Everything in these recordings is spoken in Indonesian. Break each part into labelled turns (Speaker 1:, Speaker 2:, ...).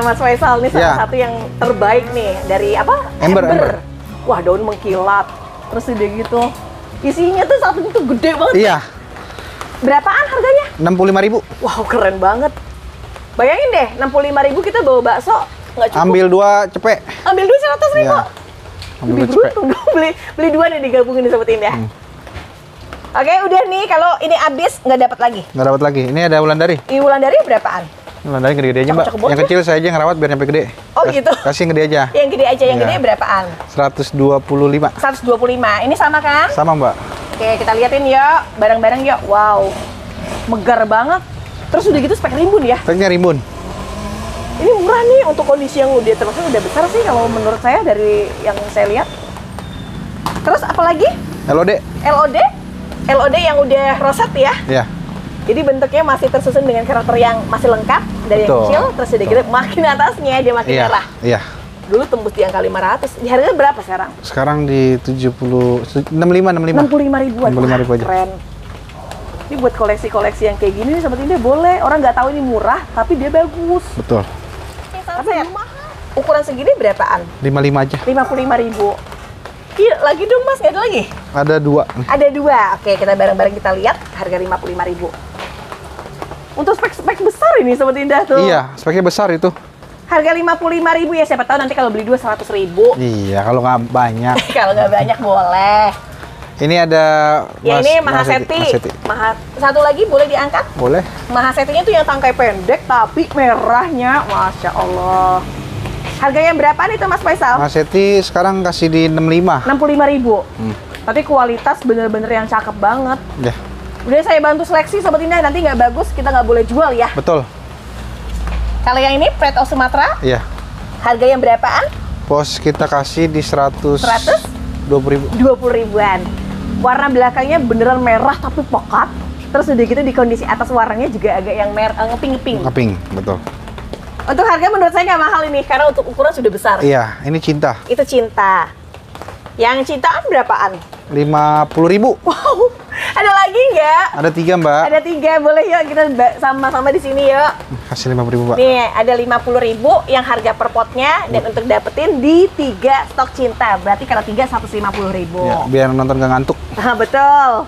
Speaker 1: Mas Faisal nih salah satu yang terbaik nih dari apa?
Speaker 2: Ember.
Speaker 1: Wah, daun mengkilat. Terus udah gitu. Isinya tuh satu itu gede banget.
Speaker 2: Iya.
Speaker 1: Berapaan harganya?
Speaker 2: 65.000.
Speaker 1: Wow, keren banget. Bayangin deh, 65.000 kita bawa bakso nggak cukup.
Speaker 2: Ambil 2 cepek.
Speaker 1: Ambil 200.000.
Speaker 2: Iya. Ambil
Speaker 1: Lebih beruntung dong beli 2 nih digabungin disebutin ya. Oke, udah nih kalau ini habis nggak dapat lagi.
Speaker 2: Nggak dapat lagi. Ini ada Wulandari.
Speaker 1: Ini Wulandari berapaan?
Speaker 2: Wulandari gede-gede aja, Mbak. Yang kecil saya aja ngerawat biar nyampe gede.
Speaker 1: Oh, gitu.
Speaker 2: Kasih yang gede aja.
Speaker 1: Yang gede aja, yang gede berapaan?
Speaker 2: 125.
Speaker 1: 125. Ini sama kan?
Speaker 2: Sama, Mbak.
Speaker 1: Oke, kita liatin yuk, bareng-bareng yuk. Wow, megar banget. Terus udah gitu spek rimbun ya?
Speaker 2: Speknya rimbun.
Speaker 1: Ini murah nih untuk kondisi yang udah termasuk udah besar sih kalau menurut saya dari yang saya lihat. Terus apalagi?
Speaker 2: LOD.
Speaker 1: LOD yang udah roset ya?
Speaker 2: Iya.
Speaker 1: Jadi bentuknya masih tersusun dengan karakter yang masih lengkap dari yang kecil, terus udah gitu makin atasnya dia makin merah.
Speaker 2: Iya.
Speaker 1: Dulu tembus di angka 500. Di harganya berapa sekarang?
Speaker 2: Sekarang di 65
Speaker 1: ribuan.
Speaker 2: 65.000 aja.
Speaker 1: Keren. Ini buat koleksi-koleksi yang kayak gini nih Sobat Indah boleh. Orang nggak tahu ini murah, tapi dia bagus.
Speaker 2: Betul.
Speaker 1: Tapi ukuran segini berapaan?
Speaker 2: 55 aja.
Speaker 1: 55.000. Iya, lagi dong Mas, nggak ada lagi?
Speaker 2: Ada 2.
Speaker 1: Ada 2. Oke, kita bareng-bareng kita lihat harga 55.000. Untuk spek-spek besar ini Sobat Indah tuh.
Speaker 2: Iya, speknya besar itu.
Speaker 1: Harga 55.000 ya, siapa tahu nanti kalau beli 2 100.000.
Speaker 2: Iya, kalau nggak banyak.
Speaker 1: Kalau nggak banyak boleh.
Speaker 2: Ini ada
Speaker 1: Ya ini Mahaseti. Satu lagi boleh diangkat?
Speaker 2: Boleh.
Speaker 1: Mahasetinya tuh yang tangkai pendek tapi merahnya, Masya Allah. Harganya berapa nih tuh Mas Faisal?
Speaker 2: Mahaseti sekarang kasih di 65.
Speaker 1: 65.000. Tapi kualitas bener-bener yang cakep banget.
Speaker 2: Ya.
Speaker 1: Udah saya bantu seleksi Sobat Indah, nanti nggak bagus kita nggak boleh jual ya.
Speaker 2: Betul.
Speaker 1: Kalau yang ini Preto Sumatera,
Speaker 2: Iya.
Speaker 1: harga yang berapaan?
Speaker 2: Pos kita kasih di 120.000.
Speaker 1: 20.000-an. Warna belakangnya beneran merah tapi pekat. Terus udah gitu di kondisi atas warnanya juga agak yang merah, ngeping-ngeping.
Speaker 2: Ngeping, betul.
Speaker 1: Untuk harga menurut saya nggak mahal ini, karena untuk ukuran sudah besar.
Speaker 2: Iya, ini cinta.
Speaker 1: Itu cinta. Yang cintaan berapaan?
Speaker 2: 50.000.
Speaker 1: Wow, ada lagi nggak?
Speaker 2: Ada 3, Mbak.
Speaker 1: Ada 3, boleh yuk kita sama-sama di sini yuk.
Speaker 2: Kasih 50.000, Mbak.
Speaker 1: Nih, ada 50.000 yang harga per potnya, dan untuk dapetin di 3 stok cinta. Berarti kalau 3 150.000.
Speaker 2: Ya, biar nonton gak ngantuk.
Speaker 1: Nah, betul.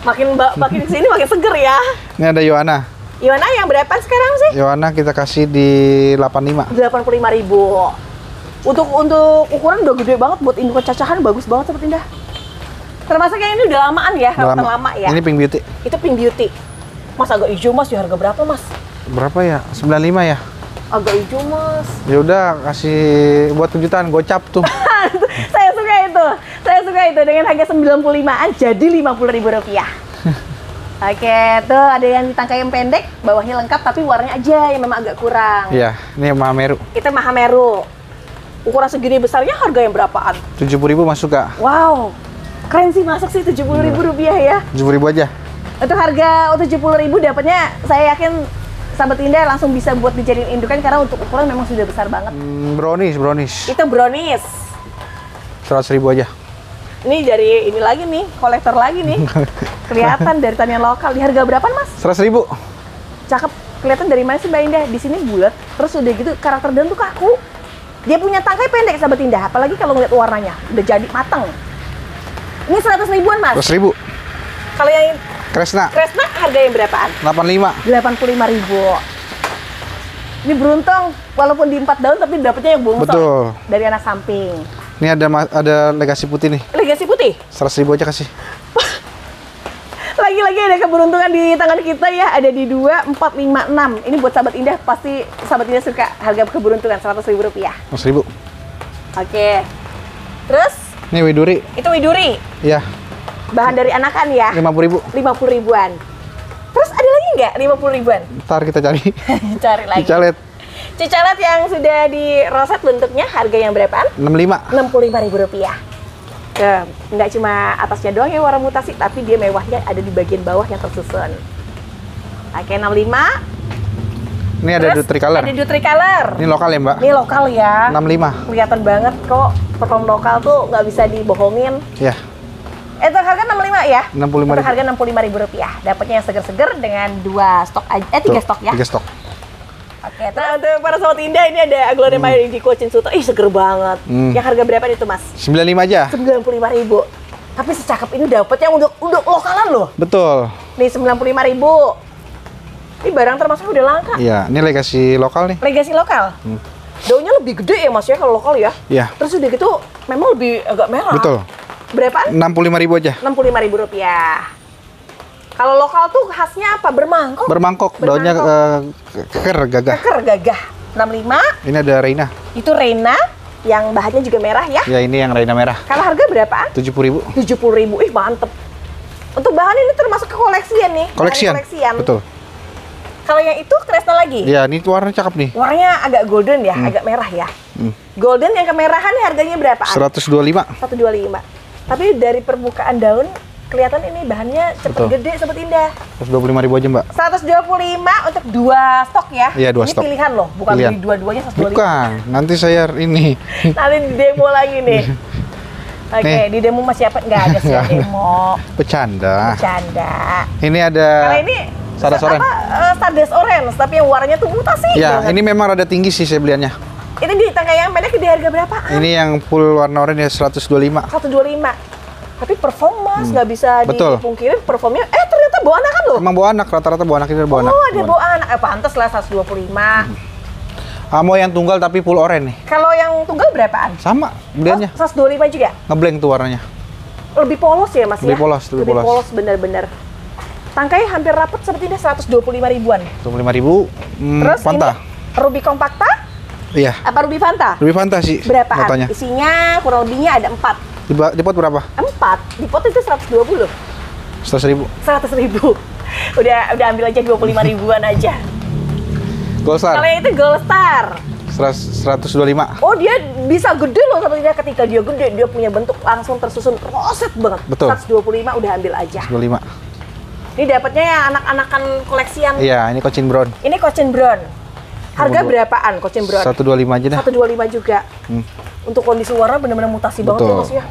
Speaker 1: Makin kesini makin seger ya.
Speaker 2: Ini ada Yohana.
Speaker 1: Yohana yang berapa sekarang sih?
Speaker 2: Yohana kita kasih di 85.
Speaker 1: 85.000. Untuk ukuran udah gede banget, buat indukan cacahan bagus banget Sobat Indah. Termasuk yang ini udah lamaan ya, rawatan lama ya.
Speaker 2: Ini Pink Beauty.
Speaker 1: Itu Pink Beauty. Mas agak hijau Mas, di harga berapa Mas?
Speaker 2: Berapa ya? 95 ya?
Speaker 1: Agak hijau Mas.
Speaker 2: Ya udah kasih buat kejutan gocap tuh.
Speaker 1: Saya suka itu. Saya suka itu dengan harga 95-an jadi 50.000 rupiah. Oke, tuh ada yang ditangkai yang pendek, bawahnya lengkap tapi warnanya aja yang memang agak kurang.
Speaker 2: Iya, ini Mahameru.
Speaker 1: Itu Mahameru. Ukuran segini besarnya harga yang berapaan?
Speaker 2: 70.000 masuk Kak.
Speaker 1: Wow. Keren sih, masuk sih 70.000 rupiah ya.
Speaker 2: 70.000 aja.
Speaker 1: Untuk harga 70.000 dapatnya saya yakin Sahabat Indah langsung bisa buat dijadiin indukan karena untuk ukuran memang sudah besar banget.
Speaker 2: Brownies.
Speaker 1: Itu brownies.
Speaker 2: 100.000 aja.
Speaker 1: Ini dari ini lagi nih, kolektor lagi nih. Kelihatan dari tanian lokal. Di harga berapa Mas?
Speaker 2: 100.000.
Speaker 1: Cakep. Kelihatan dari mana sih Mbak Indah? Di sini bulat, terus udah gitu karakter daun tuh kaku. Dia punya tangkai pendek Sahabat Indah, apalagi kalau ngeliat warnanya udah jadi matang. Ini 100.000-an Mas.
Speaker 2: 100.000.
Speaker 1: Kalau yang
Speaker 2: Kresna
Speaker 1: harga yang berapaan?
Speaker 2: 85.
Speaker 1: 85.000. Ini beruntung, walaupun di 4 daun tapi dapetnya yang bongsor.
Speaker 2: Betul.
Speaker 1: Dari anak samping.
Speaker 2: Ini ada legasi putih nih.
Speaker 1: Legasi putih?
Speaker 2: 100.000 aja kasih.
Speaker 1: Lagi-lagi ada keberuntungan di tangan kita ya. Ada di 2, 4, 5, 6. Ini buat Sahabat Indah, pasti Sahabat Indah suka harga keberuntungan 100.000 rupiah.
Speaker 2: 100.000.
Speaker 1: Oke. Terus?
Speaker 2: Ini Widuri.
Speaker 1: Itu Widuri?
Speaker 2: Iya.
Speaker 1: Bahan dari anakan ya?
Speaker 2: 50.000.
Speaker 1: 50.000-an. Terus ada lagi nggak 50.000-an?
Speaker 2: Ntar kita cari.
Speaker 1: Cari lagi. Cicalet yang sudah di roset bentuknya harga yang berapaan?
Speaker 2: 65.
Speaker 1: 65.000 rupiah. Nggak cuma atasnya doang yang warna mutasi, tapi dia mewahnya ada di bagian bawah yang tersusun. Oke, 65.
Speaker 2: Ini ada Dutricolor.
Speaker 1: Ada Dutricolor.
Speaker 2: Ini lokal ya Mbak?
Speaker 1: Ini lokal ya.
Speaker 2: 65.
Speaker 1: Kelihatan banget kok, perform lokal tuh nggak bisa dibohongin.
Speaker 2: Iya.
Speaker 1: Itu harga 65 ya?
Speaker 2: 65.000.
Speaker 1: Itu harga 65.000 rupiah. Dapatnya yang seger-seger dengan 2 stok aja, 3 stok ya?
Speaker 2: 3 stok.
Speaker 1: Oke, nah untuk para sobat Indah ini ada aglonema di Cochin Soto. Ih, seger banget. Yang harga berapa itu, Mas?
Speaker 2: 95 aja.
Speaker 1: 95.000. Tapi secakep ini dapetnya untuk lokalan loh.
Speaker 2: Betul.
Speaker 1: Nih 95.000. Ini barang termasuk udah langka.
Speaker 2: Iya, ini legasi lokal nih.
Speaker 1: Legasi lokal. Daunnya lebih gede ya Mas ya kalau lokal ya.
Speaker 2: Iya.
Speaker 1: Terus udah gitu memang lebih agak merah.
Speaker 2: Betul.
Speaker 1: Berapaan?
Speaker 2: 65.000 aja.
Speaker 1: 65.000 rupiah. Kalau lokal tuh khasnya apa? Bermangkok.
Speaker 2: Bermangkok, daunnya keker, gagah.
Speaker 1: Keker gagah. 65.
Speaker 2: Ini ada Reina.
Speaker 1: Itu Reina yang bahannya juga merah ya.
Speaker 2: Ya, ini yang Reina merah.
Speaker 1: Kalau harga berapaan?
Speaker 2: 70.000.
Speaker 1: 70.000. Ih, mantep. Untuk bahan ini termasuk ke koleksian nih.
Speaker 2: Koleksian.
Speaker 1: Koleksian.
Speaker 2: Betul.
Speaker 1: Kalau yang itu Kresna lagi.
Speaker 2: Ya, ini warnanya cakep nih.
Speaker 1: Warnanya agak golden ya, agak merah ya. Golden yang kemerahan nih harganya berapaan?
Speaker 2: 125.
Speaker 1: 125. Tapi dari permukaan daun kelihatan ini bahannya cepet
Speaker 2: Betul.
Speaker 1: gede, Sobat Indah.
Speaker 2: 125.000 aja, Mbak.
Speaker 1: 125 untuk 2 stok ya.
Speaker 2: Iya, 2
Speaker 1: ini
Speaker 2: stok.
Speaker 1: Pilihan loh, bukan
Speaker 2: Pilihan.
Speaker 1: beli dua-duanya 125.
Speaker 2: Bukan, nanti saya ini.
Speaker 1: Nanti di demo lagi nih. Oke,
Speaker 2: Nih.
Speaker 1: di demo masih apa? Nggak ada sih
Speaker 2: Nggak ada.
Speaker 1: demo.
Speaker 2: Bercanda.
Speaker 1: Bercanda.
Speaker 2: Ini ada
Speaker 1: Karena ini
Speaker 2: Stardust Orange.
Speaker 1: Stardust Orange, tapi yang warnanya tuh mutasi
Speaker 2: Ya,
Speaker 1: banget.
Speaker 2: ini memang rada tinggi sih saya beliannya.
Speaker 1: Ini di tangkai yang pendek di harga berapa?
Speaker 2: Ini yang full warna oranye 125.
Speaker 1: 125. Tapi perform Mas, nggak bisa
Speaker 2: Betul.
Speaker 1: dipungkirin performnya. Ternyata bawa anak kan loh.
Speaker 2: Emang bawa anak, rata-rata bawa anak ini bawa anak.
Speaker 1: Oh, ada bawa anak. Pantes lah 125.
Speaker 2: Mau yang tunggal tapi full oranye nih.
Speaker 1: Kalau yang tunggal berapaan?
Speaker 2: Sama beliannya.
Speaker 1: 125 juga.
Speaker 2: Ngeblank tuh warnanya.
Speaker 1: Lebih polos ya Mas
Speaker 2: Lebih
Speaker 1: ya?
Speaker 2: polos, lebih polos.
Speaker 1: bener-bener. Tangkai hampir rapet seperti ini 125 ribuan.
Speaker 2: 25.000.
Speaker 1: Terus
Speaker 2: Fanta.
Speaker 1: ini Ruby Compacta?
Speaker 2: Iya.
Speaker 1: Apa Ruby Fanta?
Speaker 2: Lebih fantasi.
Speaker 1: Berapaan?
Speaker 2: Fotonya.
Speaker 1: Isinya kurang lebihnya ada 4.
Speaker 2: Di pot berapa?
Speaker 1: 4. Di pot itu 120.
Speaker 2: 100.000.
Speaker 1: 100.000. Udah ambil aja 25 ribuan aja.
Speaker 2: Gold Star.
Speaker 1: Kalau yang itu Gold Star.
Speaker 2: 125.
Speaker 1: Oh, dia bisa gede loh sepertinya. Ketika dia gede, dia punya bentuk langsung tersusun roset banget.
Speaker 2: Betul.
Speaker 1: 125 udah ambil aja.
Speaker 2: 125.
Speaker 1: Ini dapatnya yang anak-anakan koleksian.
Speaker 2: Iya, ini Cochin Brown.
Speaker 1: Ini Cochin Brown. Harga berapaan Cochin Brown?
Speaker 2: 125 aja dah.
Speaker 1: 125 juga. Untuk kondisi warna benar-benar mutasi banget ya
Speaker 2: Betul.
Speaker 1: Mas ya.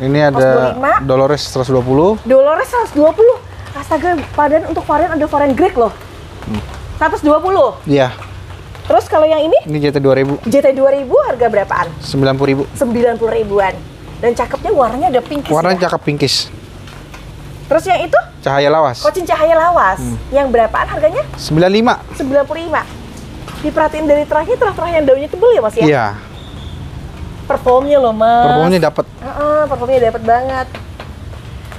Speaker 2: Ini ada
Speaker 1: 125.
Speaker 2: Dolores 120.
Speaker 1: Dolores 120. Astaga, padahal untuk varian ada varian Greek loh. 120.
Speaker 2: Iya.
Speaker 1: Terus kalau yang ini
Speaker 2: Ini JT 2000.
Speaker 1: JT 2000 harga berapaan?
Speaker 2: 90.000.
Speaker 1: 90 ribuan. Dan cakepnya warnanya ada pinkish
Speaker 2: Warnanya
Speaker 1: ya.
Speaker 2: cakep pinkish.
Speaker 1: Terus yang itu
Speaker 2: Cahaya lawas.
Speaker 1: Cochin Cahaya Lawas. Yang berapaan harganya?
Speaker 2: 95.
Speaker 1: 95. Diperhatiin dari terahnya, terah yang daunnya tebel ya Mas ya?
Speaker 2: Iya.
Speaker 1: Performnya loh Mas.
Speaker 2: Performanya dapat.
Speaker 1: Performnya dapat banget.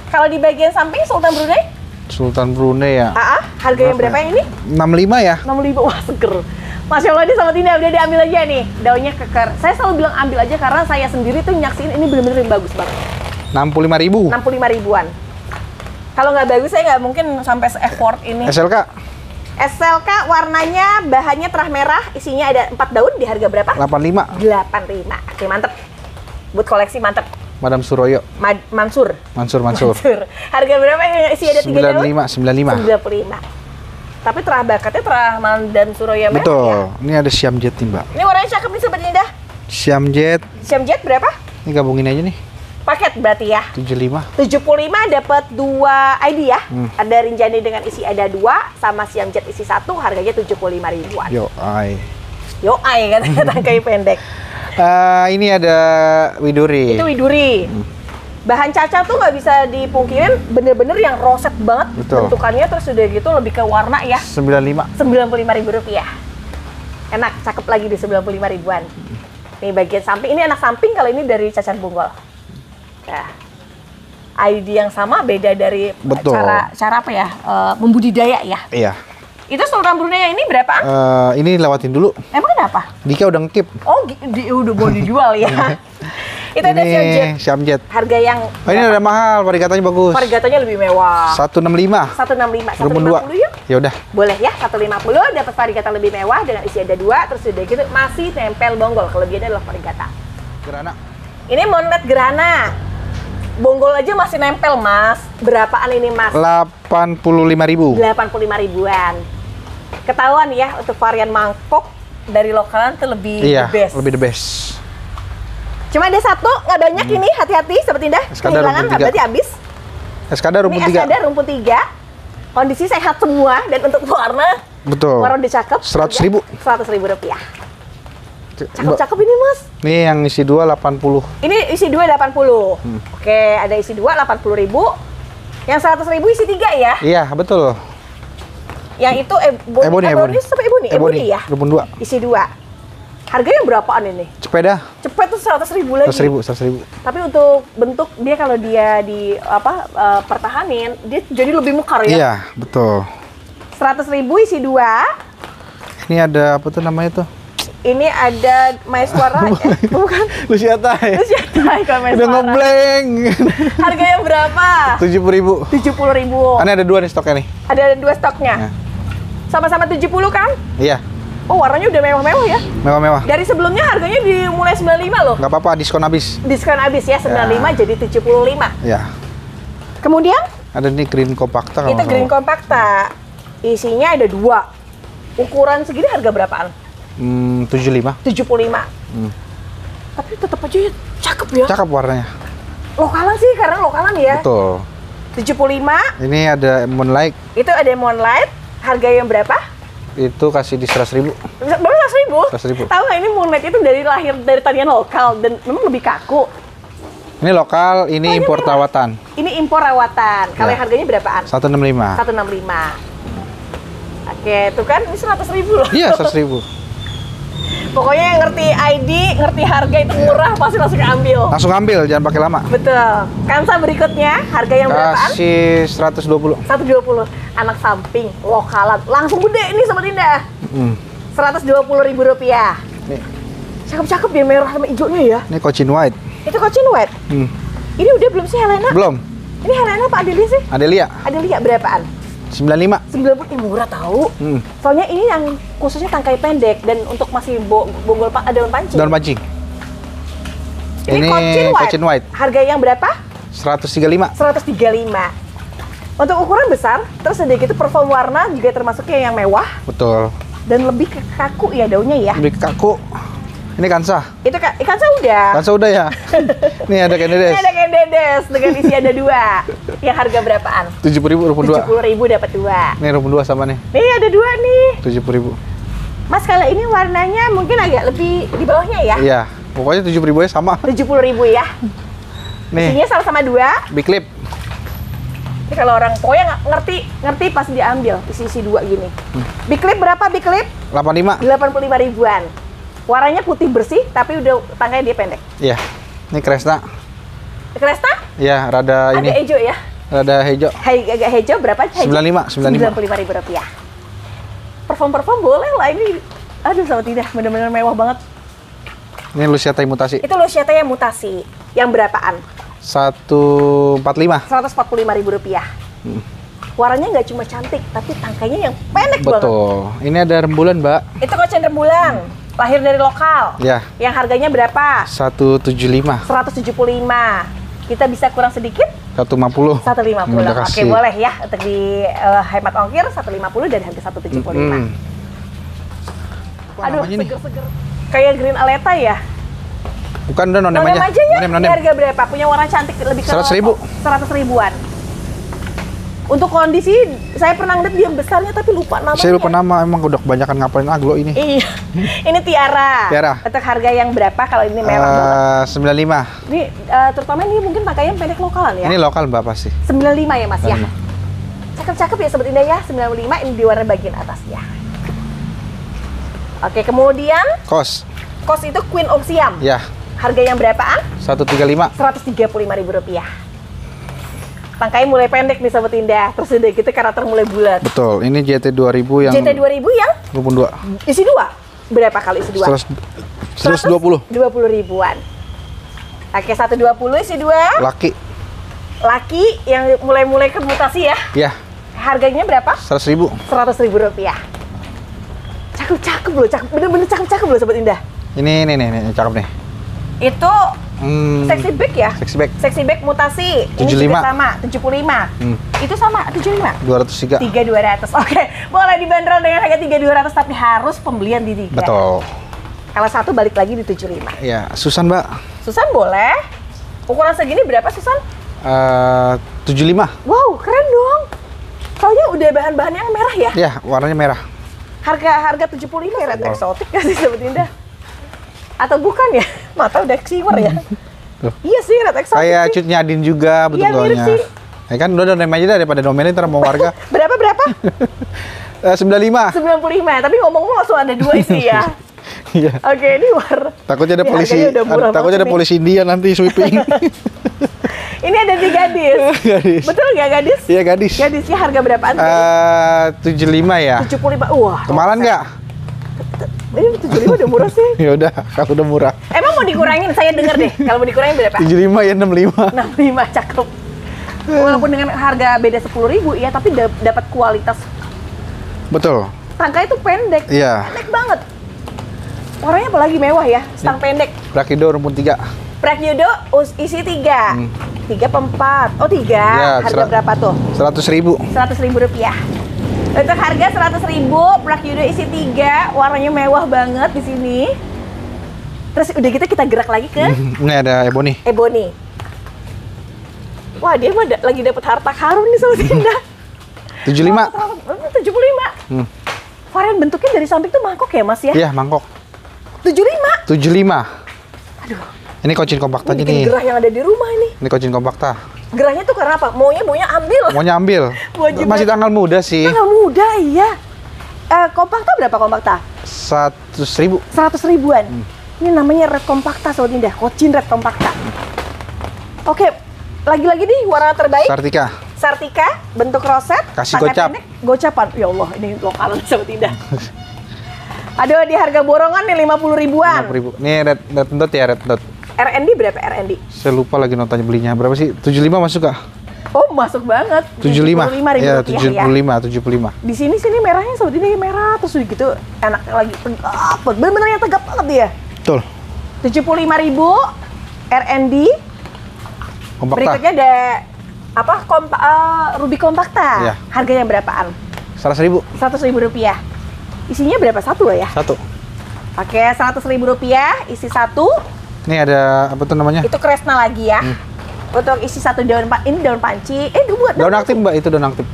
Speaker 1: Kalau di bagian samping Sultan Brunei,
Speaker 2: Sultan Brunei ya.
Speaker 1: harga yang berapa yang ini?
Speaker 2: 65 ya.
Speaker 1: 65. Wah, seger. Masya Allah, ini sama Tina udah diambil aja nih. Daunnya keker. Saya selalu bilang ambil aja karena saya sendiri tuh nyaksiin ini bener-bener yang bagus banget.
Speaker 2: 65.000.
Speaker 1: 65 ribuan. Kalau nggak bagus saya nggak mungkin sampai se-effort ini.
Speaker 2: SLK
Speaker 1: SLK warnanya bahannya terah merah, isinya ada 4 daun di harga berapa?
Speaker 2: 85.
Speaker 1: 85. Oke, mantep. Buat koleksi mantep.
Speaker 2: Madam Suroyo.
Speaker 1: Mansur.
Speaker 2: Mansur.
Speaker 1: Harga berapa yang isi ada 3 daun?
Speaker 2: 95.
Speaker 1: 95. Tapi terah bakatnya terah Madam Suroyo merah
Speaker 2: Betul.
Speaker 1: ya?
Speaker 2: Ini ada Siam Jet nih, Mbak.
Speaker 1: Ini warnanya cakep nih Sobat Indah.
Speaker 2: Siam Jet.
Speaker 1: Siam Jet berapa?
Speaker 2: Ini gabungin aja nih.
Speaker 1: Paket berarti ya?
Speaker 2: 75.
Speaker 1: 75 dapat 2 ID ya. Ada Rinjani dengan isi ada 2 sama Siam Jet isi 1 harganya 75 ribuan.
Speaker 2: Yo, ai.
Speaker 1: Yo ai katanya tangkai pendek.
Speaker 2: Ini ada Widuri.
Speaker 1: Itu Widuri. Bahan caca tuh nggak bisa dipungkirin, bener-bener yang roset banget.
Speaker 2: Betul.
Speaker 1: Bentukannya terus udah gitu lebih ke warna ya.
Speaker 2: 95.
Speaker 1: 95.000 rupiah. Enak, cakep lagi di 95 ribuan. Nih bagian samping, ini anak samping kalau ini dari Cacan Bonggol. Nah, ID yang sama beda dari
Speaker 2: Betul.
Speaker 1: cara apa ya, membudidaya ya.
Speaker 2: Iya.
Speaker 1: Itu Sultan Brunei yang ini berapaan?
Speaker 2: Ini lewatin dulu.
Speaker 1: Emang kenapa?
Speaker 2: Dika udah ngekip.
Speaker 1: Oh, udah mau dijual ya. Itu ada Siam Jet.
Speaker 2: Ini Siam Jet.
Speaker 1: Harga yang
Speaker 2: Oh, ini ada mahal, variegatanya bagus.
Speaker 1: variegatanya lebih mewah.
Speaker 2: 165.
Speaker 1: 165,
Speaker 2: Rumpun
Speaker 1: 150 yuk.
Speaker 2: Ya udah.
Speaker 1: Boleh ya, 150 dapat varigata lebih mewah dengan isi ada 2, terus udah gitu masih nempel bonggol. Kelebihannya adalah varigata.
Speaker 2: Gerana.
Speaker 1: Ini Moonlight Gerana. Bonggol aja masih nempel, Mas. Berapaan ini, Mas?
Speaker 2: 85.000.
Speaker 1: 85 ribuan. Ketahuan ya, untuk varian mangkok dari lokalan tuh lebih
Speaker 2: Iya,
Speaker 1: the best.
Speaker 2: lebih the best.
Speaker 1: Cuma ada 1, nggak banyak ini. Hati-hati, Sobat Indah.
Speaker 2: Eskadar
Speaker 1: Kehilangan,
Speaker 2: rumpun 3.
Speaker 1: berarti habis.
Speaker 2: Eskadar rumpun
Speaker 1: Ini
Speaker 2: 3.
Speaker 1: Eskadar rumpun 3. Kondisi sehat semua dan untuk warna
Speaker 2: Betul.
Speaker 1: Warna udah cakep.
Speaker 2: 100.000.
Speaker 1: 100.000 rupiah. Cakep-cakep ini mas.
Speaker 2: Nih yang isi 2 80.
Speaker 1: Ini isi 2 80. Oke, ada isi 2 80.000. Yang 100.000 isi 3 ya?
Speaker 2: Iya, betul.
Speaker 1: Yang itu
Speaker 2: Ebony.
Speaker 1: Ebony ya?
Speaker 2: Rubun 2.
Speaker 1: Isi 2. Harganya berapaan ini?
Speaker 2: Sepeda.
Speaker 1: Cepet tuh 100.000 lagi.
Speaker 2: 100.000.
Speaker 1: Tapi untuk bentuk dia kalau dia di pertahanin, dia jadi lebih mekar ya?
Speaker 2: Iya, betul.
Speaker 1: 100.000 isi 2.
Speaker 2: Ini ada apa tuh namanya tuh?
Speaker 1: Ini ada Maeswara, bukan?
Speaker 2: Luciatai.
Speaker 1: Luciatai kalau
Speaker 2: Udah
Speaker 1: Maeswara.
Speaker 2: ngebleng.
Speaker 1: Harganya berapa?
Speaker 2: 70.000.
Speaker 1: 70.000.
Speaker 2: Ini ada 2 nih stoknya nih.
Speaker 1: Ada 2 stoknya.
Speaker 2: Nah.
Speaker 1: Sama-sama 70 kan?
Speaker 2: Iya,
Speaker 1: Oh, warnanya udah mewah-mewah ya.
Speaker 2: mewah-mewah.
Speaker 1: Dari sebelumnya harganya dimulai 95 loh.
Speaker 2: Nggak apa-apa, diskon habis.
Speaker 1: Diskon habis ya, 95 jadi 75.
Speaker 2: Ya.
Speaker 1: Kemudian
Speaker 2: Ada nih Green Compacta kalau
Speaker 1: itu
Speaker 2: nggak
Speaker 1: Green
Speaker 2: salah.
Speaker 1: Compacta. Isinya ada 2. Ukuran segini harga berapaan?
Speaker 2: 75.
Speaker 1: 75. Tapi tetap aja ya, cakep ya.
Speaker 2: Cakep warnanya.
Speaker 1: Lokalan sih, karena lokalan ya.
Speaker 2: Betul.
Speaker 1: 75.
Speaker 2: Ini ada Moonlight.
Speaker 1: Itu ada Moonlight. Harga yang berapa?
Speaker 2: Itu kasih di 100.000.
Speaker 1: Baru 100.000.
Speaker 2: 100.000.
Speaker 1: Tahu nggak ini Moonlight itu lahir dari tanian lokal dan memang lebih kaku.
Speaker 2: Ini lokal, ini impor rawatan.
Speaker 1: Ini impor rawatan. Kalau
Speaker 2: Ya.
Speaker 1: yang harganya berapaan?
Speaker 2: 165.
Speaker 1: 165. Oke, itu kan ini 100.000 loh.
Speaker 2: Iya, 100.000.
Speaker 1: Pokoknya yang ngerti ID, ngerti harga itu murah, pasti langsung ambil.
Speaker 2: Langsung ambil, jangan pakai lama.
Speaker 1: Betul. Kansa berikutnya, harga yang berapaan?
Speaker 2: Kasih 120.
Speaker 1: 120. Anak samping, lokalan. Langsung gede ini Sobat Indah. 120.000 rupiah.
Speaker 2: Nih,
Speaker 1: Cakep-cakep ya, merah sama hijaunya ya.
Speaker 2: ini Cochin White.
Speaker 1: Itu Cochin White. Ini udah belum sih Helena?
Speaker 2: Belum.
Speaker 1: Ini Helena apa Adelia sih?
Speaker 2: Adelia,
Speaker 1: Adelia berapaan?
Speaker 2: 95.
Speaker 1: 90. Murah tahu. Soalnya ini yang khususnya tangkai pendek dan untuk masih bonggol daun pancing.
Speaker 2: Daun pancing.
Speaker 1: Ini Cochin White. Harga yang berapa?
Speaker 2: 135.
Speaker 1: 135. Untuk ukuran besar, terus ada gitu perform warna juga termasuknya yang mewah
Speaker 2: Betul.
Speaker 1: dan lebih kaku ya daunnya ya.
Speaker 2: Lebih kaku. Ini Kansa.
Speaker 1: Itu ikan udah.
Speaker 2: Kansa udah ya. Nih ada
Speaker 1: Ini
Speaker 2: Kendedes.
Speaker 1: ada Kendedes dengan isi ada 2. Yang harga berapaan?
Speaker 2: 70.000 rupun 2.
Speaker 1: 70.000 dapat 2.
Speaker 2: Nih rupun 2 sama nih.
Speaker 1: Nih ada 2 nih.
Speaker 2: 70.000.
Speaker 1: Mas kalau ini warnanya mungkin agak lebih di bawahnya ya.
Speaker 2: Iya. Pokoknya 7.000 ya sama.
Speaker 1: 70.000 ya.
Speaker 2: Nih,
Speaker 1: Isinya sama-sama 2.
Speaker 2: Big Clip.
Speaker 1: Ini kalau orang pokoknya ngerti pas diambil isi 2 gini. Big Clip berapa Big Clip?
Speaker 2: 85.
Speaker 1: 85 ribuan. Warnanya putih bersih tapi udah tangkainya dia pendek.
Speaker 2: Iya. Ini Kresna.
Speaker 1: Cresta?
Speaker 2: Iya, rada
Speaker 1: Ada
Speaker 2: ini.
Speaker 1: hijau ya.
Speaker 2: Rada hijau.
Speaker 1: Agak hijau berapa?
Speaker 2: 95.
Speaker 1: 95.000 rupiah. Perform boleh lah ini. Aduh sama tidak, benar-benar mewah banget.
Speaker 2: Ini Luciatai mutasi.
Speaker 1: Itu Luciata yang mutasi. Yang berapaan?
Speaker 2: 145.
Speaker 1: 145.000 rupiah. Warnanya nggak cuma cantik, tapi tangkainya yang pendek banget.
Speaker 2: Betul. Ini ada rembulan, Mbak.
Speaker 1: Itu Cochin rembulan, lahir dari lokal.
Speaker 2: Ya.
Speaker 1: Yang harganya berapa?
Speaker 2: 175.
Speaker 1: 175. Kita bisa kurang sedikit?
Speaker 2: 150.
Speaker 1: 150.
Speaker 2: Udah
Speaker 1: Oke,
Speaker 2: kasih.
Speaker 1: boleh ya untuk di hemat ongkir 150 dari harga 175.
Speaker 2: Apa
Speaker 1: Aduh,
Speaker 2: namanya nih?
Speaker 1: seger-seger. Kayak Green Aleta ya?
Speaker 2: Bukan udah nonem
Speaker 1: Nonem
Speaker 2: aja.
Speaker 1: aja ya?
Speaker 2: Nonem.
Speaker 1: Ini harga berapa? Punya warna cantik lebih ke
Speaker 2: 100.000.
Speaker 1: 100 ribuan. Untuk kondisi, saya pernah ngeliat dia besarnya tapi lupa namanya.
Speaker 2: Saya lupa nama, emang udah kebanyakan ngapalin aglo ini.
Speaker 1: Iya. Ini Tiara.
Speaker 2: Tiara.
Speaker 1: Untuk harga yang berapa kalau ini merah banget?
Speaker 2: 95.
Speaker 1: Ini terutama ini mungkin tangkainya pendek lokalan ya?
Speaker 2: Ini lokal Mbak pasti.
Speaker 1: 95 ya Mas ya?
Speaker 2: 95.
Speaker 1: Cakep-cakep ya Sobat Indah ya, 95 ini di warna bagian atasnya. Oke, kemudian
Speaker 2: Kos.
Speaker 1: kos itu Queen of Siam.
Speaker 2: Ya,
Speaker 1: Harga yang berapaan?
Speaker 2: 135.
Speaker 1: 135.000 rupiah. Tangkai mulai pendek nih Sobat Indah, terus udah gitu karakter mulai bulat.
Speaker 2: Betul. Ini JT 2000 yang
Speaker 1: JT 2000 yang
Speaker 2: rupun 2.
Speaker 1: isi 2? Berapa kali isi 2?
Speaker 2: 120.
Speaker 1: 20 ribuan. Oke, 120 isi 2.
Speaker 2: Laki.
Speaker 1: Laki yang mulai ke mutasi ya.
Speaker 2: Ya,
Speaker 1: Harganya berapa?
Speaker 2: 100.000.
Speaker 1: 100.000 rupiah. Cakep-cakep loh, bener-bener cakep-cakep loh Sobat Indah.
Speaker 2: Ini cakep nih.
Speaker 1: Itu sexy bag ya?
Speaker 2: Sexy bag.
Speaker 1: Sexy bag mutasi. Ini
Speaker 2: 75.
Speaker 1: juga sama, 75. Itu sama, 75.
Speaker 2: 203.
Speaker 1: 3.200. Oke, boleh dibanderol dengan harga 3.200 tapi harus pembelian di 3.
Speaker 2: Betul.
Speaker 1: Kalau satu balik lagi di 75.
Speaker 2: Ya, Susan Mbak.
Speaker 1: Susan boleh. Ukuran segini berapa Susan?
Speaker 2: 75.
Speaker 1: Wow, keren dong. Soalnya udah bahan-bahan yang merah ya.
Speaker 2: Ya, warnanya merah.
Speaker 1: Harga 75 ya, red eksotik gak sih Sobat Indah? Atau bukan ya? Mata udah shimmer ya? Iya sih, red eksotik
Speaker 2: Kayak
Speaker 1: sih.
Speaker 2: Cut Nyadin juga
Speaker 1: Iya, mirip
Speaker 2: bentuknya.
Speaker 1: sih.
Speaker 2: Ya kan udah name aja daripada domain ntar mau warga.
Speaker 1: Berapa?
Speaker 2: 95.
Speaker 1: 95, tapi ngomong langsung ada dua isi ya.
Speaker 2: Iya.
Speaker 1: Oke, ini war.
Speaker 2: Takutnya ada
Speaker 1: Ini
Speaker 2: polisi,
Speaker 1: harganya udah murah
Speaker 2: takutnya ada
Speaker 1: banget
Speaker 2: polisi India nanti sweeping.
Speaker 1: Ini ada di gadis.
Speaker 2: Gadis.
Speaker 1: Betul nggak gadis?
Speaker 2: Iya gadis.
Speaker 1: Gadisnya harga berapaan?
Speaker 2: 75 ya.
Speaker 1: 75. Wah.
Speaker 2: Kemarin nggak?
Speaker 1: Ini 75 udah murah sih.
Speaker 2: Ya udah, kalau udah murah.
Speaker 1: Emang mau dikurangin? Saya denger deh. Kalau mau dikurangin berapa?
Speaker 2: 75 ya 65.
Speaker 1: 65, cakep. Walaupun dengan harga beda 10.000 ya, tapi dapat kualitas.
Speaker 2: Betul.
Speaker 1: Tangkai itu pendek.
Speaker 2: Iya.
Speaker 1: Pendek banget. Warnanya apalagi mewah ya, stang pendek.
Speaker 2: Rakido rumpun 3.
Speaker 1: Prakyudo isi 3. 3 per 4. Oh 3.
Speaker 2: Ya,
Speaker 1: Harga berapa tuh?
Speaker 2: 100.000.
Speaker 1: 100.000 rupiah. Untuk harga 100.000, Prakyudo isi 3, warnanya mewah banget di sini. Terus udah gitu kita gerak lagi ke
Speaker 2: Ini ada ebony.
Speaker 1: Ebony. Wah, dia mah lagi dapat harta karun nih Sobat Indah.
Speaker 2: 75.
Speaker 1: 75. Varian bentuknya dari samping tuh mangkok ya Mas ya?
Speaker 2: Iya, mangkok.
Speaker 1: 75.
Speaker 2: 75.
Speaker 1: Aduh,
Speaker 2: Ini kocin kompakta
Speaker 1: ini
Speaker 2: aja
Speaker 1: bikin
Speaker 2: nih.
Speaker 1: gerah yang ada di rumah ini.
Speaker 2: Ini kocin kompakta.
Speaker 1: Gerahnya tuh karena apa? Maunya ambil.
Speaker 2: Maunya ambil.
Speaker 1: Wajib
Speaker 2: Masih tanggal muda sih.
Speaker 1: Tanggal muda, iya. Kompakta berapa kompakta?
Speaker 2: 100.000.
Speaker 1: 100 ribuan. Ini namanya red kompakta Sobat Indah. Kocin red kompakta. Oke, lagi-lagi nih warna terbaik.
Speaker 2: Sartika.
Speaker 1: Sartika, bentuk roset.
Speaker 2: Kasih
Speaker 1: tangkai
Speaker 2: gocap.
Speaker 1: pendek, gocapan. Ya Allah, ini lokalan Sobat Indah. Aduh, di harga borongan nih 50 ribuan.
Speaker 2: 50.000. Ini red dot ya, red dot.
Speaker 1: RND berapa RND?
Speaker 2: Saya lupa lagi notanya belinya. Berapa sih? 75 masuk kak?
Speaker 1: Oh, masuk banget.
Speaker 2: 75.
Speaker 1: 75 ribu
Speaker 2: Ya,
Speaker 1: rupiah
Speaker 2: 75.
Speaker 1: Di sini merahnya Sobat Indah merah terus gitu enak lagi tegap. Bener-bener yang tegap banget dia.
Speaker 2: Betul.
Speaker 1: 75.000 RND.
Speaker 2: Kompakta.
Speaker 1: Berikutnya ada apa? Ruby kompakta.
Speaker 2: Iya.
Speaker 1: Harganya berapaan?
Speaker 2: 100.000.
Speaker 1: 100.000 rupiah. Isinya berapa? Satu ya?
Speaker 2: Satu.
Speaker 1: Oke, 100.000 rupiah, isi satu.
Speaker 2: Ini ada apa tuh namanya?
Speaker 1: Itu kresna lagi ya. Untuk isi satu daun ini daun panci. Dua.
Speaker 2: Daun aktif mbak, itu daun aktif.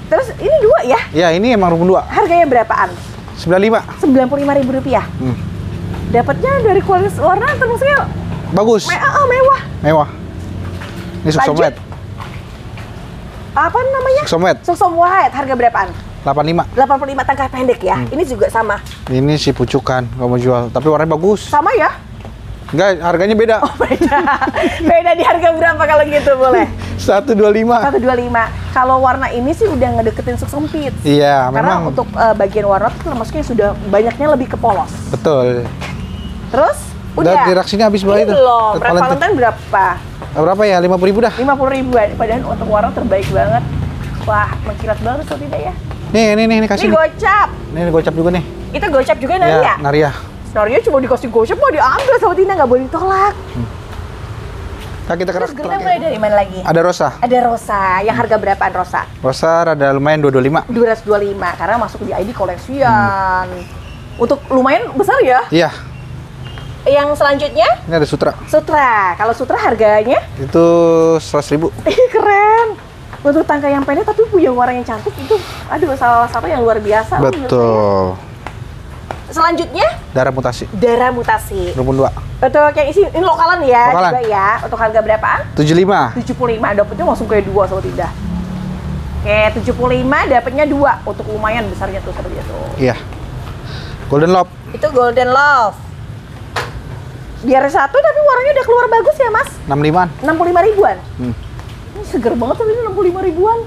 Speaker 1: Terus ini dua ya?
Speaker 2: Ya ini emang rumpun 2.
Speaker 1: Harganya berapaan?
Speaker 2: 95.
Speaker 1: 95.000 rupiah. Dapatnya dari kualitas warna termasuknya
Speaker 2: Bagus.
Speaker 1: mewah.
Speaker 2: Mewah. Ini suksomet.
Speaker 1: Apa namanya?
Speaker 2: Suksomet.
Speaker 1: Suksom White. Harga berapaan?
Speaker 2: 85.
Speaker 1: 85 tangkai pendek ya. Ini juga sama.
Speaker 2: Ini si pucukan kalau mau jual, tapi warnanya bagus.
Speaker 1: Sama ya?
Speaker 2: Enggak, harganya beda.
Speaker 1: Oh, beda. Beda di harga berapa kalau gitu boleh?
Speaker 2: 125.
Speaker 1: 125. Kalau warna ini sih udah ngedeketin Suksom Peach.
Speaker 2: Iya,
Speaker 1: Karena
Speaker 2: memang.
Speaker 1: untuk bagian warna tuh termasuknya sudah banyaknya lebih ke polos.
Speaker 2: Betul.
Speaker 1: Terus udah.
Speaker 2: Reaksinya habis
Speaker 1: Ini
Speaker 2: itu.
Speaker 1: belum. Red Valentine berapa?
Speaker 2: Berapa ya? 50.000 dah.
Speaker 1: 50 ribuan. Padahal untuk warna terbaik banget. Wah, mengkilat banget atau tidak ya?
Speaker 2: Nih kasih.
Speaker 1: Ini gocap.
Speaker 2: Ini gocap juga nih.
Speaker 1: Itu gocap juga
Speaker 2: Ya,
Speaker 1: Naria?
Speaker 2: Naria.
Speaker 1: Naria cuma dikasih gocap mau diambil sama Tina, nggak boleh ditolak.
Speaker 2: Nah, kita
Speaker 1: Terus
Speaker 2: kerak.
Speaker 1: kita mulai dari mana lagi?
Speaker 2: Ada rosa.
Speaker 1: Ada Rosa. Yang harga berapaan Rosa?
Speaker 2: Rosa rada lumayan 225.
Speaker 1: 225 karena masuk di ID koleksian. Untuk lumayan besar ya.
Speaker 2: Iya.
Speaker 1: Yang selanjutnya
Speaker 2: Ini ada sutra.
Speaker 1: Sutra. Kalau Sutra harganya
Speaker 2: Itu 100.000.
Speaker 1: keren. Untuk tangkai yang pendek tapi punya warna yang cantik itu, aduh salah satu yang luar biasa. menurut
Speaker 2: Betul.
Speaker 1: saya. Selanjutnya
Speaker 2: Darah mutasi.
Speaker 1: darah mutasi.
Speaker 2: Rumpun 2.
Speaker 1: Untuk yang isi ini lokalan ya
Speaker 2: Lokalan.
Speaker 1: juga ya. Untuk harga berapaan?
Speaker 2: 75.
Speaker 1: 75. Dapatnya langsung kayak 2 sama tidak. Oke, 75 dapatnya 2 untuk lumayan besarnya tuh seperti itu.
Speaker 2: Iya. Golden Love.
Speaker 1: Itu Golden Love. Biar satu tapi warnanya udah keluar bagus ya Mas.
Speaker 2: 65-an.
Speaker 1: 65 ribuan. Ini seger banget tapi ini 65 ribuan.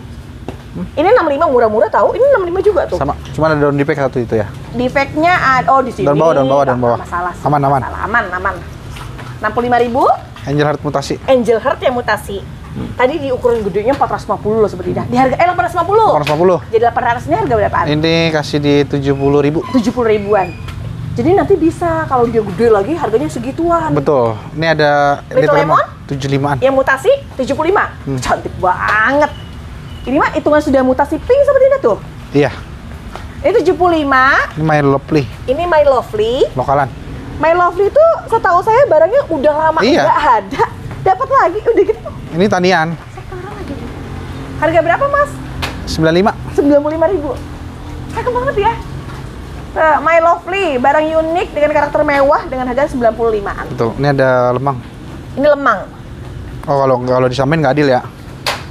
Speaker 1: Ini 65 murah-murah tahu. Ini 65 juga tuh.
Speaker 2: Sama. Cuma ada daun defect satu itu ya.
Speaker 1: Defeknya ada di sini.
Speaker 2: Daun bawah.
Speaker 1: Nggak masalah sih.
Speaker 2: Aman.
Speaker 1: Aman. 65.000.
Speaker 2: Angel Heart mutasi.
Speaker 1: Angel Heart yang mutasi. Tadi di ukuran gedenya 450 loh seperti Di harga 850.
Speaker 2: 450.
Speaker 1: Jadi 800 ini harga berapaan?
Speaker 2: Ini kasih di 70.000.
Speaker 1: 70 ribuan. Jadi nanti bisa kalau dia gede lagi harganya segituan.
Speaker 2: Betul. Ini ada
Speaker 1: Little Lemon?
Speaker 2: 75-an.
Speaker 1: Yang mutasi 75. Cantik banget. Ini mah hitungan sudah mutasi pink seperti itu tuh.
Speaker 2: Iya.
Speaker 1: Ini 75.
Speaker 2: Ini My Lovely.
Speaker 1: Ini My Lovely.
Speaker 2: Lokalan.
Speaker 1: My Lovely itu setahu saya barangnya udah lama
Speaker 2: Iya.
Speaker 1: nggak ada. Dapat lagi udah gitu.
Speaker 2: Ini tanian.
Speaker 1: Sekarang lagi. Harga berapa Mas?
Speaker 2: 95.
Speaker 1: 95.000. Cakep banget ya. My Lovely, barang unik dengan karakter mewah dengan harga 95-an.
Speaker 2: Betul. Ini ada lemang.
Speaker 1: Ini lemang.
Speaker 2: Oh, kalau disamain nggak adil ya?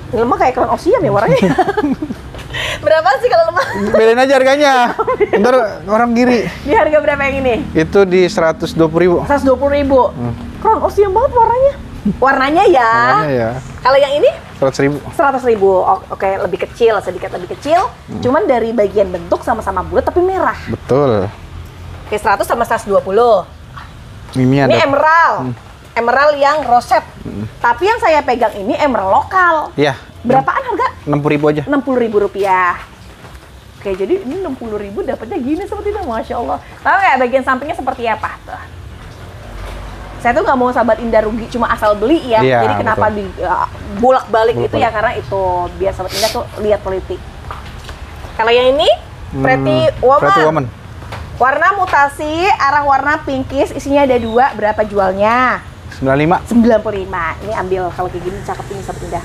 Speaker 1: Ini lemang kayak Crown Ocean ya warnanya. Berapa sih kalau lemang?
Speaker 2: Bedain aja harganya. Ntar orang giri.
Speaker 1: Di harga berapa yang ini?
Speaker 2: Itu di 120.000.
Speaker 1: 120.000. Crown Ocean banget warnanya. Warnanya ya.
Speaker 2: Namanya ya.
Speaker 1: Kalau yang ini
Speaker 2: 100.000.
Speaker 1: 100.000. Oke, lebih kecil, sedikit lebih kecil. Cuman dari bagian bentuk sama-sama bulat tapi merah.
Speaker 2: Betul.
Speaker 1: Oke, 100 sama 120.
Speaker 2: Ini
Speaker 1: Ini
Speaker 2: ada.
Speaker 1: emerald. Emerald yang roset. Tapi yang saya pegang ini emerald lokal.
Speaker 2: Iya.
Speaker 1: Berapaan harga?
Speaker 2: 60.000 aja.
Speaker 1: 60.000 rupiah. Oke, jadi ini 60.000 dapatnya gini seperti itu, Masya Allah. Tahu nggak bagian sampingnya seperti apa? Tuh. Saya tuh nggak mau sahabat Indah rugi cuma asal beli ya.
Speaker 2: Iya,
Speaker 1: Jadi kenapa
Speaker 2: betul.
Speaker 1: di bolak-balik itu
Speaker 2: Bolak-balik.
Speaker 1: ya karena itu biar sahabat Indah tuh lihat teliti. Kalau yang ini Pretty Woman.
Speaker 2: Pretty Woman.
Speaker 1: Warna mutasi, arah warna pinkish, isinya ada 2. Berapa jualnya?
Speaker 2: 95.
Speaker 1: 95. Ini ambil kalau kayak gini cakep ini sahabat Indah.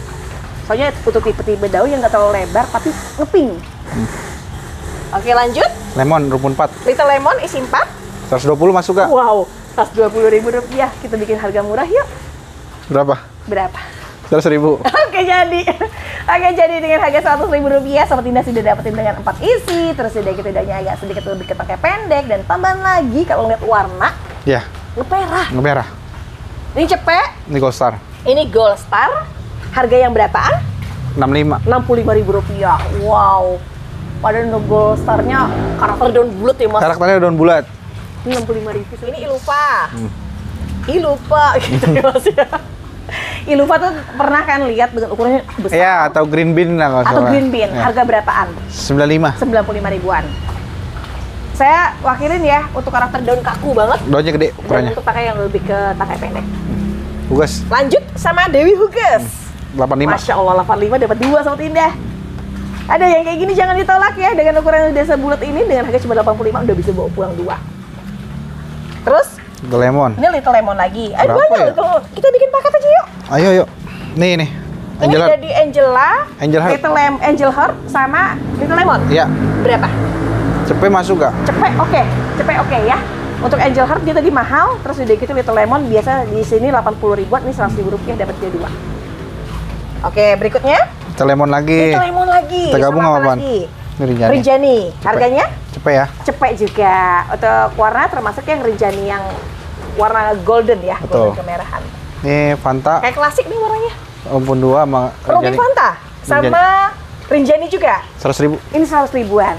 Speaker 1: Soalnya untuk tipe-tipe daun yang nggak terlalu lebar tapi ngeping. Oke, lanjut.
Speaker 2: Lemon rumpun 4.
Speaker 1: Little Lemon isi 4.
Speaker 2: 120 masuk gak?
Speaker 1: Wow, 120.000 rupiah. Kita bikin harga murah yuk.
Speaker 2: Berapa?
Speaker 1: Berapa?
Speaker 2: 100.000.
Speaker 1: Oke, jadi. Oke, jadi dengan harga 100.000 rupiah, Sobat Indah sudah dapetin dengan 4 isi. Terus udah kita udahnya agak sedikit lebih pakai pendek. Dan tambahan lagi kalau lihat warna,
Speaker 2: Ya,
Speaker 1: ngeperah.
Speaker 2: ngemerah.
Speaker 1: Ini cepet,
Speaker 2: Ini Gold Star.
Speaker 1: ini Gold Star. Harga yang berapaan?
Speaker 2: 65.
Speaker 1: 65.000 rupiah. Wow. Padahal untuk Gold Star-nya karakter daun bulat ya, Mas.
Speaker 2: Karakternya daun bulat.
Speaker 1: Ini 65.000. Ini Iluva. Iluva gitu ya, Mas ya. Iluva tuh pernah kan lihat dengan ukurannya besar.
Speaker 2: Ya, atau green bean lah kalau
Speaker 1: Atau
Speaker 2: salah.
Speaker 1: green bean.
Speaker 2: Ya.
Speaker 1: Harga berapaan?
Speaker 2: 95.
Speaker 1: 95 ribuan. Saya wakilin ya untuk karakter daun kaku banget.
Speaker 2: Daunnya gede
Speaker 1: Dan
Speaker 2: ukurannya.
Speaker 1: untuk pakai yang lebih ke pakai pendek.
Speaker 2: Hugas
Speaker 1: Lanjut sama Dewi Huges.
Speaker 2: 85.
Speaker 1: Masya Allah, 85 dapat 2 Sobat Indah. Ada yang kayak gini jangan ditolak ya. Dengan ukuran yang udah sebulat ini dengan harga cuma 85 udah bisa bawa pulang 2. Terus
Speaker 2: The Lemon.
Speaker 1: ini Little Lemon lagi.
Speaker 2: Berapa
Speaker 1: Banyak
Speaker 2: ya?
Speaker 1: Little. Kita bikin paket aja yuk.
Speaker 2: Ayo, yuk. Nih.
Speaker 1: Ini
Speaker 2: Angel Heart.
Speaker 1: jadi Angela,
Speaker 2: Angel Heart.
Speaker 1: Angel Heart sama Little Lemon.
Speaker 2: Iya.
Speaker 1: Berapa?
Speaker 2: Cepet masuk gak?
Speaker 1: Cepet oke ya. Untuk Angel Heart dia tadi mahal, terus udah gitu Little Lemon biasa di sini 80 ribuan, ini 100.000 rupiah dapat dia 2. Oke, berikutnya
Speaker 2: The Lemon lagi.
Speaker 1: Little Lemon lagi.
Speaker 2: Kita gabung
Speaker 1: Sama
Speaker 2: sama
Speaker 1: apa
Speaker 2: apaan?
Speaker 1: lagi?
Speaker 2: Ini Rinjani.
Speaker 1: Rinjani. Harganya
Speaker 2: Cepet ya.
Speaker 1: cepet juga. Untuk warna termasuk yang Rinjani yang warna golden ya,
Speaker 2: Betul.
Speaker 1: golden kemerahan.
Speaker 2: Ini Fanta
Speaker 1: Kayak klasik nih warnanya.
Speaker 2: rumpun 2 sama
Speaker 1: Ruby
Speaker 2: Rinjani.
Speaker 1: Fanta sama Rinjani juga.
Speaker 2: 100.000.
Speaker 1: Ini 100 ribuan.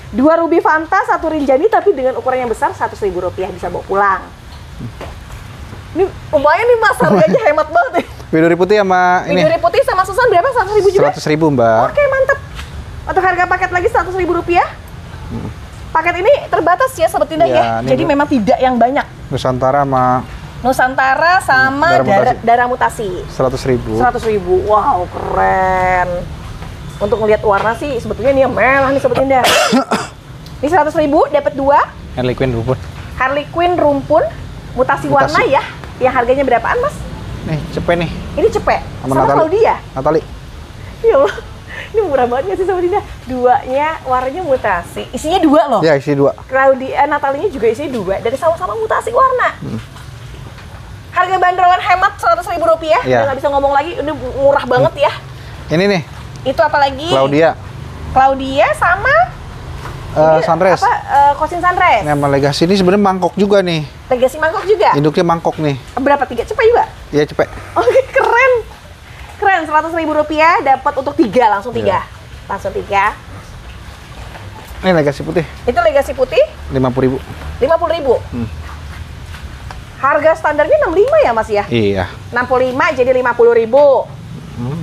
Speaker 1: 2 Ruby Fanta, 1 Rinjani tapi dengan ukuran yang besar 100.000 rupiah bisa bawa pulang. Ini lumayan nih Mas, harganya hemat banget nih.
Speaker 2: Biduri putih sama ini.
Speaker 1: Biduri putih sama Susan berapa? 100.000 juga?
Speaker 2: 100.000, Mbak.
Speaker 1: Oke, mantap. Untuk harga paket lagi 100.000 rupiah. Paket ini terbatas ya Sobat Indah
Speaker 2: Iya,
Speaker 1: ya.
Speaker 2: ini
Speaker 1: Jadi memang tidak yang banyak.
Speaker 2: Nusantara sama
Speaker 1: Nusantara sama
Speaker 2: Darah Mutasi.
Speaker 1: darah mutasi.
Speaker 2: 100.000.
Speaker 1: 100.000. Wow, keren. Untuk ngelihat warna sih sebetulnya ini yang merah nih Sobat Indah. Ini 100.000 dapat 2
Speaker 2: Harley Quinn rumpun.
Speaker 1: Harley Quinn rumpun mutasi warna ya. Yang harganya berapaan, Mas?
Speaker 2: Nih, cepet nih.
Speaker 1: Ini cepet.
Speaker 2: Sama
Speaker 1: Sama
Speaker 2: Natali.
Speaker 1: Claudia.
Speaker 2: Natali.
Speaker 1: Ya Allah. Ini murah banget nggak sih Sobat Indah? 2-nya warnanya mutasi. Isinya 2 loh.
Speaker 2: Ya, isi 2.
Speaker 1: Claudia Natalinya juga isinya 2 dari sama-sama mutasi warna. Harga bandrolan hemat 100.000 rupiah.
Speaker 2: Iya.
Speaker 1: Udah nggak bisa ngomong lagi, ini murah banget ya.
Speaker 2: Ini nih,
Speaker 1: Itu apa lagi? Claudia sama ini
Speaker 2: Sunrise.
Speaker 1: Kosin Sunrise.
Speaker 2: Ini sama Legacy ini sebenarnya mangkok juga nih.
Speaker 1: Legacy mangkok juga.
Speaker 2: Induknya mangkok nih.
Speaker 1: Berapa? 3 cepet juga?
Speaker 2: Iya, cepet.
Speaker 1: Oke, keren. Keren, 100.000 rupiah dapat untuk 3, langsung 3.
Speaker 2: Iya.
Speaker 1: Langsung 3.
Speaker 2: Ini Legacy putih,
Speaker 1: Itu Legacy putih
Speaker 2: 50.000.
Speaker 1: 50.000. Harga standarnya 65 ya Mas ya?
Speaker 2: Iya.
Speaker 1: 65 jadi 50.000.
Speaker 2: Hmm.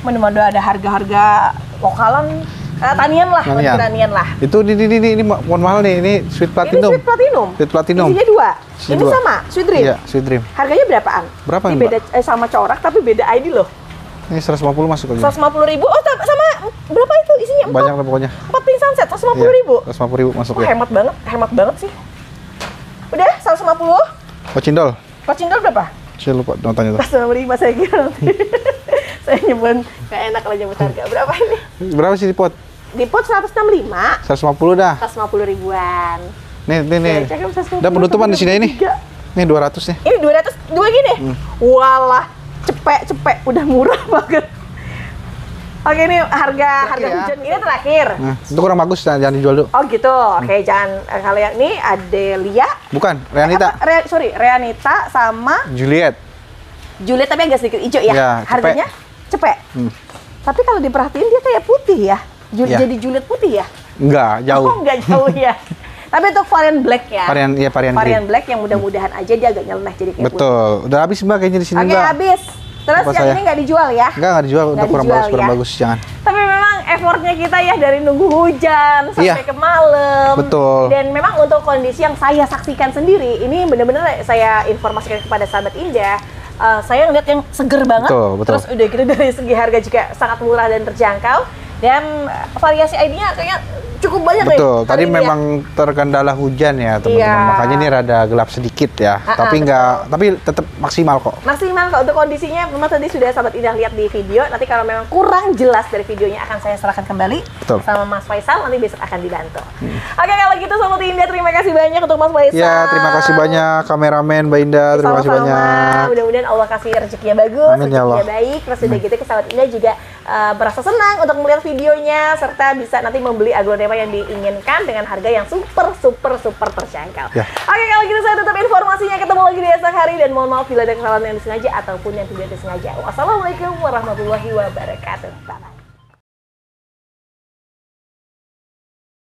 Speaker 1: Mana-mana ada harga-harga lokalan, tanian lah,
Speaker 2: Tanian.
Speaker 1: tanian lah.
Speaker 2: Itu ini mohon mahal nih, ini Sweet Platinum.
Speaker 1: Ini Sweet Platinum.
Speaker 2: Sweet Platinum.
Speaker 1: Isinya 2.
Speaker 2: Isinya
Speaker 1: Ini
Speaker 2: 2.
Speaker 1: sama, Sweet Dream.
Speaker 2: Iya, Sweet Dream.
Speaker 1: Harganya berapaan?
Speaker 2: Berapa
Speaker 1: Ini
Speaker 2: nih,
Speaker 1: beda sama corak tapi beda ID loh.
Speaker 2: Ini 150 masuk aja.
Speaker 1: 150.000. Oh, sama berapa itu isinya? 4.
Speaker 2: Banyak lah pokoknya.
Speaker 1: 4 pink sunset 150.000.
Speaker 2: 150.000 masuk
Speaker 1: Oh,
Speaker 2: ya.
Speaker 1: hemat banget sih. Udah 150.
Speaker 2: Kocindol.
Speaker 1: Kocindol berapa?
Speaker 2: Saya lupa notanya tuh.
Speaker 1: 155 saya kira nanti. Saya nyebut nggak enak kalau nyebut harga. Berapa ini?
Speaker 2: Berapa sih di pot?
Speaker 1: Di pot 165.
Speaker 2: 150 dah.
Speaker 1: 150 ribuan.
Speaker 2: Nih.
Speaker 1: Ya, cakep, 150
Speaker 2: Udah penutupan di sini ini.
Speaker 1: 153.
Speaker 2: Nih 200 nih.
Speaker 1: Ini 200 dua gini. Walah, cepek, udah murah banget. Oke, ini harga
Speaker 2: ya.
Speaker 1: hujan ini terakhir.
Speaker 2: Nah, itu kurang bagus, jangan dijual dulu.
Speaker 1: Oh gitu. Oke, jangan kalau yang ini Adelia.
Speaker 2: Bukan, Reanita.
Speaker 1: Reanita sama
Speaker 2: Juliet.
Speaker 1: Juliet tapi agak sedikit hijau ya.
Speaker 2: Ya,
Speaker 1: Harganya cepek. Tapi kalau diperhatiin dia kayak putih ya.
Speaker 2: Ya.
Speaker 1: Jadi Juliet putih ya?
Speaker 2: Enggak, jauh.
Speaker 1: Oh, enggak jauh ya. Tapi untuk varian black ya.
Speaker 2: Varian green.
Speaker 1: Black yang mudah-mudahan aja dia agak nyeleneh jadi kayak
Speaker 2: Betul. Udah habis Mbak kayaknya di sini
Speaker 1: putih. Oke,
Speaker 2: Mbak.
Speaker 1: habis. Terus
Speaker 2: Apa
Speaker 1: yang
Speaker 2: saya?
Speaker 1: ini nggak dijual ya?
Speaker 2: Nggak dijual, udah kurang
Speaker 1: dijual
Speaker 2: bagus, kurang
Speaker 1: ya.
Speaker 2: bagus, jangan.
Speaker 1: Tapi memang effortnya kita ya dari nunggu hujan sampai
Speaker 2: Iya.
Speaker 1: ke malam.
Speaker 2: Betul.
Speaker 1: Dan memang untuk kondisi yang saya saksikan sendiri, ini benar-benar saya informasikan kepada sahabat Indah. Saya ngeliat yang seger banget.
Speaker 2: Betul.
Speaker 1: Terus udah gitu dari segi harga juga sangat murah dan terjangkau. Dan variasi ID-nya kayaknya cukup banyak
Speaker 2: Betul,
Speaker 1: nih.
Speaker 2: tadi
Speaker 1: hari ini ya.
Speaker 2: memang terkendala hujan ya teman-teman,
Speaker 1: Iya.
Speaker 2: makanya ini rada gelap sedikit ya. Tapi tapi tetap maksimal kok.
Speaker 1: Maksimal kok untuk kondisinya. Memang tadi sudah sahabat Indah lihat di video. Nanti kalau memang kurang jelas dari videonya akan saya serahkan kembali.
Speaker 2: Betul.
Speaker 1: Sama Mas Faisal. Nanti besok akan dibantu. Oke, kalau gitu sahabat Indah, terima kasih banyak untuk Mas Faisal.
Speaker 2: Ya, terima kasih banyak kameramen Mbak Indah, terima kasih
Speaker 1: Sama-sama.
Speaker 2: banyak.
Speaker 1: Mudah-mudahan Allah kasih rezekinya bagus,
Speaker 2: Amin, ya Allah.
Speaker 1: rezekinya baik. Terus udah gitu sahabat Indah juga merasa senang untuk melihat videonya serta bisa nanti membeli aglonema yang diinginkan dengan harga yang super terjangkau.
Speaker 2: Ya.
Speaker 1: Oke, kalau gitu saya tutup informasinya. Ketemu lagi di esok hari dan mohon maaf bila ada kesalahan yang disengaja ataupun yang tidak disengaja. Wassalamualaikum warahmatullahi wabarakatuh. Bye.